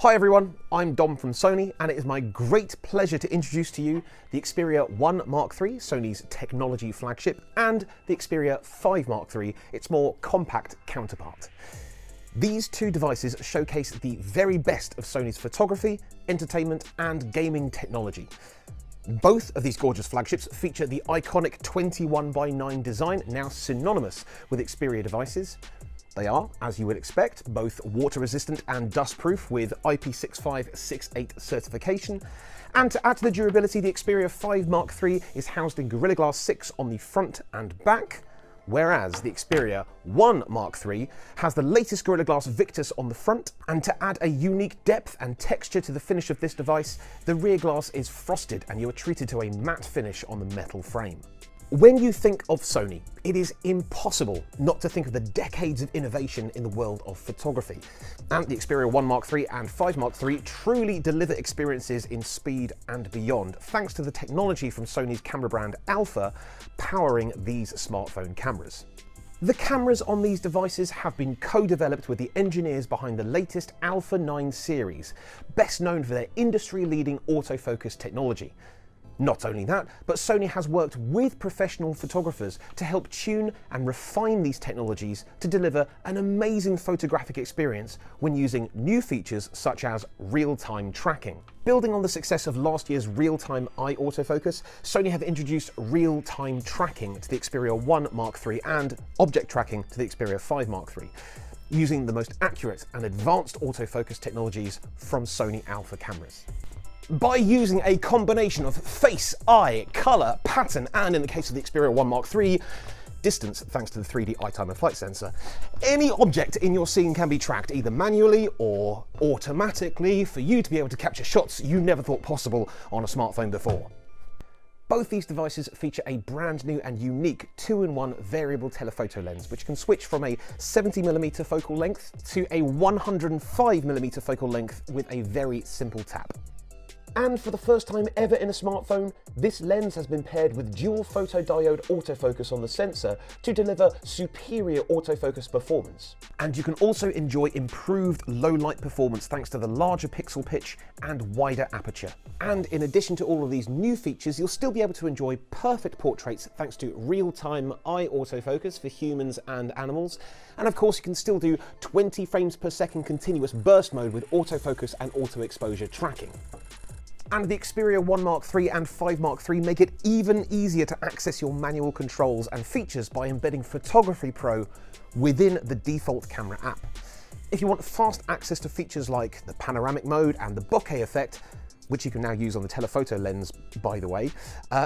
Hi everyone, I'm Dom from Sony, and it is my great pleasure to introduce to you the Xperia 1 Mark III, Sony's technology flagship, and the Xperia 5 Mark III, its more compact counterpart. These two devices showcase the very best of Sony's photography, entertainment, and gaming technology. Both of these gorgeous flagships feature the iconic 21:9 design, now synonymous with Xperia devices. They are, as you would expect, both water-resistant and dust-proof with IP6568 certification. And to add to the durability, the Xperia 5 Mark III is housed in Gorilla Glass 6 on the front and back, whereas the Xperia 1 Mark III has the latest Gorilla Glass Victus on the front. And to add a unique depth and texture to the finish of this device, the rear glass is frosted and you are treated to a matte finish on the metal frame. When you think of Sony, it is impossible not to think of the decades of innovation in the world of photography. And the Xperia 1 Mark III and 5 Mark III truly deliver experiences in speed and beyond, thanks to the technology from Sony's camera brand Alpha powering these smartphone cameras. The cameras on these devices have been co-developed with the engineers behind the latest Alpha 9 series, best known for their industry-leading autofocus technology. Not only that, but Sony has worked with professional photographers to help tune and refine these technologies to deliver an amazing photographic experience when using new features such as real-time tracking. Building on the success of last year's real-time eye autofocus, Sony have introduced real-time tracking to the Xperia 1 Mark III and object tracking to the Xperia 5 Mark III, using the most accurate and advanced autofocus technologies from Sony Alpha cameras. By using a combination of face, eye, colour, pattern, and in the case of the Xperia 1 Mark III, distance thanks to the 3D eye time and flight sensor, any object in your scene can be tracked either manually or automatically for you to be able to capture shots you never thought possible on a smartphone before. Both these devices feature a brand new and unique 2-in-1 variable telephoto lens, which can switch from a 70mm focal length to a 105mm focal length with a very simple tap. And for the first time ever in a smartphone, this lens has been paired with dual photodiode autofocus on the sensor to deliver superior autofocus performance. And you can also enjoy improved low light performance thanks to the larger pixel pitch and wider aperture. And in addition to all of these new features, you'll still be able to enjoy perfect portraits thanks to real-time eye autofocus for humans and animals. And of course, you can still do 20 frames per second continuous burst mode with autofocus and auto exposure tracking. And the Xperia 1 Mark III and 5 Mark III make it even easier to access your manual controls and features by embedding Photography Pro within the default camera app. If you want fast access to features like the panoramic mode and the bokeh effect, which you can now use on the telephoto lens, by the way,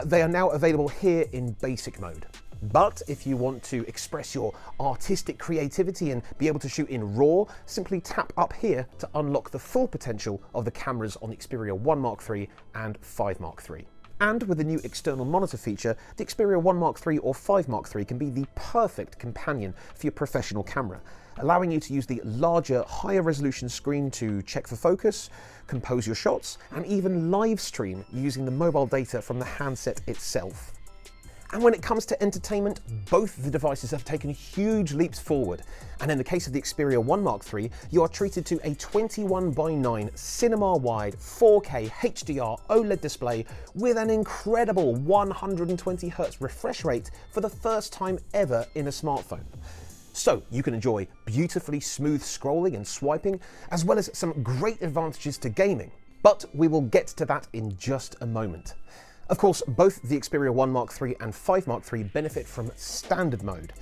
they are now available here in basic mode. But if you want to express your artistic creativity and be able to shoot in RAW, simply tap up here to unlock the full potential of the cameras on the Xperia 1 Mark III and 5 Mark III. And with the new external monitor feature, the Xperia 1 Mark III or 5 Mark III can be the perfect companion for your professional camera, allowing you to use the larger, higher resolution screen to check for focus, compose your shots, and even live stream using the mobile data from the handset itself. And when it comes to entertainment, both the devices have taken huge leaps forward. And in the case of the Xperia 1 Mark III, you are treated to a 21:9 cinema-wide 4K HDR OLED display with an incredible 120Hz refresh rate for the first time ever in a smartphone. So you can enjoy beautifully smooth scrolling and swiping, as well as some great advantages to gaming. But we will get to that in just a moment. Of course, both the Xperia 1 Mark III and 5 Mark III benefit from standard mode.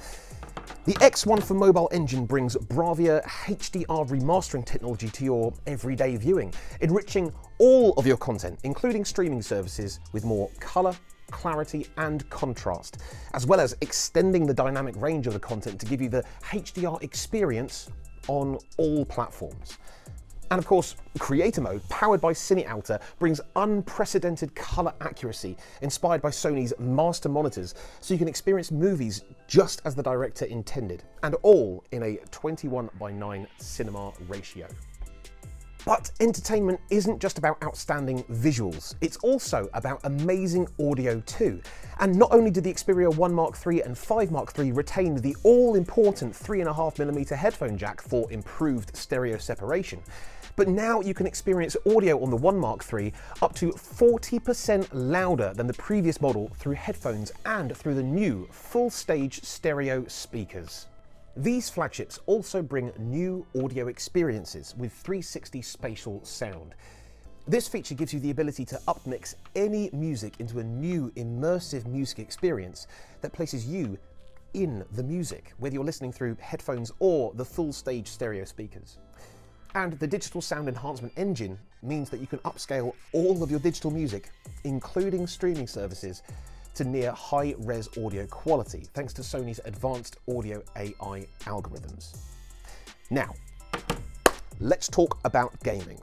The X1 for Mobile engine brings Bravia HDR remastering technology to your everyday viewing, enriching all of your content, including streaming services, with more colour, clarity and contrast, as well as extending the dynamic range of the content to give you the HDR experience on all platforms. And of course, Creator Mode, powered by CineAlta, brings unprecedented colour accuracy inspired by Sony's master monitors, so you can experience movies just as the director intended, and all in a 21:9 cinema ratio. But entertainment isn't just about outstanding visuals, it's also about amazing audio too. And not only did the Xperia 1 Mark III and 5 Mark III retain the all-important 3.5mm headphone jack for improved stereo separation, but now you can experience audio on the 1 Mark III up to 40% louder than the previous model through headphones and through the new full-stage stereo speakers. These flagships also bring new audio experiences with 360 spatial sound. This feature gives you the ability to upmix any music into a new immersive music experience that places you in the music, whether you're listening through headphones or the full stage stereo speakers. And the digital sound enhancement engine means that you can upscale all of your digital music, including streaming services, to near high-res audio quality, thanks to Sony's advanced audio AI algorithms. Now, let's talk about gaming.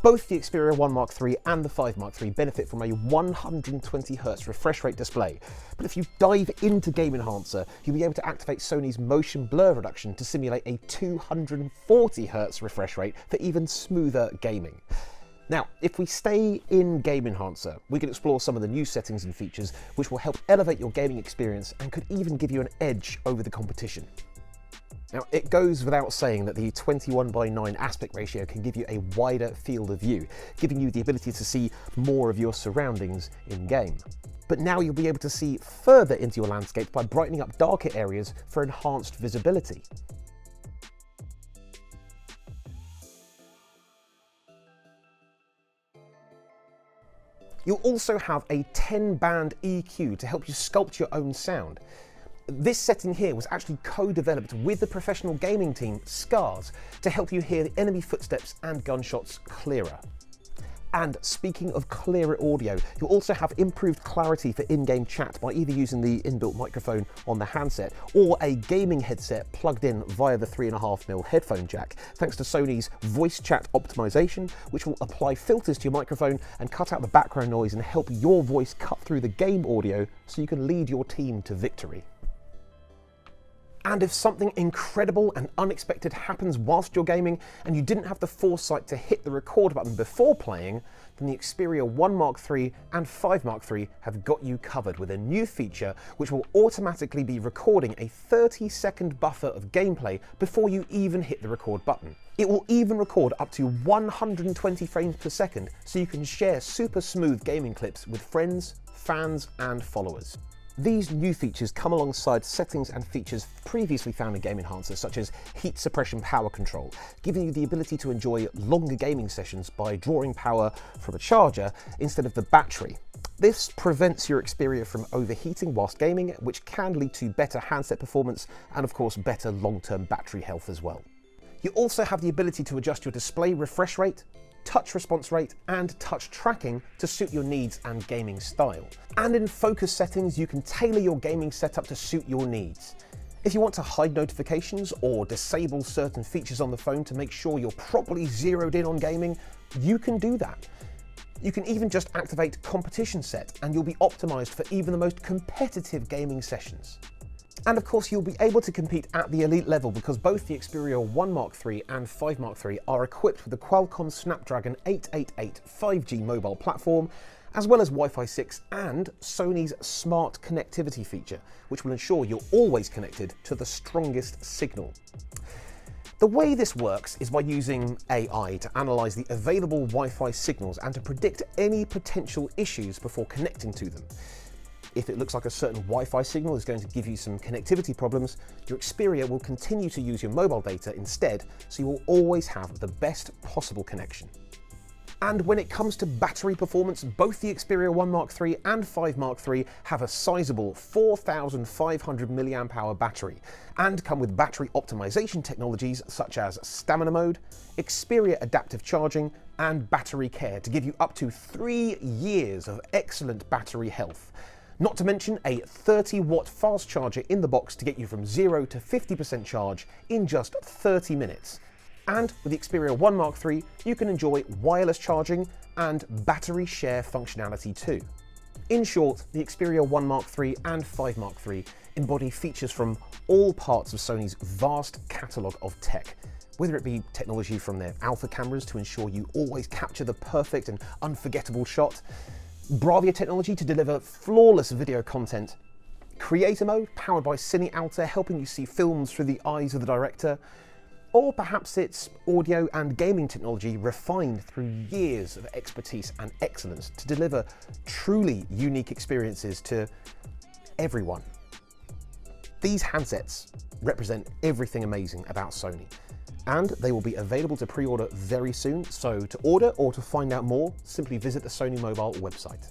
Both the Xperia 1 Mark III and the 5 Mark III benefit from a 120Hz refresh rate display, but if you dive into Game Enhancer, you'll be able to activate Sony's motion blur reduction to simulate a 240Hz refresh rate for even smoother gaming. Now, if we stay in Game Enhancer, we can explore some of the new settings and features which will help elevate your gaming experience and could even give you an edge over the competition. Now, it goes without saying that the 21:9 aspect ratio can give you a wider field of view, giving you the ability to see more of your surroundings in-game. But now you'll be able to see further into your landscape by brightening up darker areas for enhanced visibility. You'll also have a 10-band EQ to help you sculpt your own sound. This setting here was actually co-developed with the professional gaming team Scars to help you hear the enemy footsteps and gunshots clearer. And speaking of clearer audio, you'll also have improved clarity for in-game chat by either using the inbuilt microphone on the handset or a gaming headset plugged in via the 3.5mm headphone jack, thanks to Sony's voice chat optimization, which will apply filters to your microphone and cut out the background noise and help your voice cut through the game audio so you can lead your team to victory. And if something incredible and unexpected happens whilst you're gaming and you didn't have the foresight to hit the record button before playing, then the Xperia 1 Mark III and 5 Mark III have got you covered with a new feature which will automatically be recording a 30-second buffer of gameplay before you even hit the record button. It will even record up to 120 frames per second so you can share super smooth gaming clips with friends, fans and followers. These new features come alongside settings and features previously found in Game Enhancer, such as heat suppression power control, giving you the ability to enjoy longer gaming sessions by drawing power from a charger instead of the battery. This prevents your Xperia from overheating whilst gaming, which can lead to better handset performance and of course better long-term battery health as well. You also have the ability to adjust your display refresh rate, touch response rate and touch tracking to suit your needs and gaming style. And in focus settings, you can tailor your gaming setup to suit your needs. If you want to hide notifications or disable certain features on the phone to make sure you're properly zeroed in on gaming, you can do that. You can even just activate competition set and you'll be optimized for even the most competitive gaming sessions. And of course, you'll be able to compete at the elite level because both the Xperia 1 Mark III and 5 Mark III are equipped with the Qualcomm Snapdragon 888 5G mobile platform, as well as Wi-Fi 6 and Sony's smart connectivity feature, which will ensure you're always connected to the strongest signal. The way this works is by using AI to analyse the available Wi-Fi signals and to predict any potential issues before connecting to them. If it looks like a certain Wi-Fi signal is going to give you some connectivity problems, your Xperia will continue to use your mobile data instead, so you will always have the best possible connection. And when it comes to battery performance, both the Xperia 1 Mark III and 5 Mark III have a sizable 4,500 mAh battery and come with battery optimization technologies such as Stamina Mode, Xperia Adaptive Charging and Battery Care to give you up to 3 years of excellent battery health. Not to mention a 30-watt fast charger in the box to get you from 0 to 50% charge in just 30 minutes. And with the Xperia 1 Mark III, you can enjoy wireless charging and battery share functionality too. In short, the Xperia 1 Mark III and 5 Mark III embody features from all parts of Sony's vast catalogue of tech, Whether it be technology from their alpha cameras to ensure you always capture the perfect and unforgettable shot, Bravia technology to deliver flawless video content, Creator Mode powered by Cine Alta helping you see films through the eyes of the director, or perhaps it's audio and gaming technology refined through years of expertise and excellence to deliver truly unique experiences to everyone. These handsets represent everything amazing about Sony, and they will be available to pre-order very soon, so to order or to find out more, simply visit the Sony Mobile website.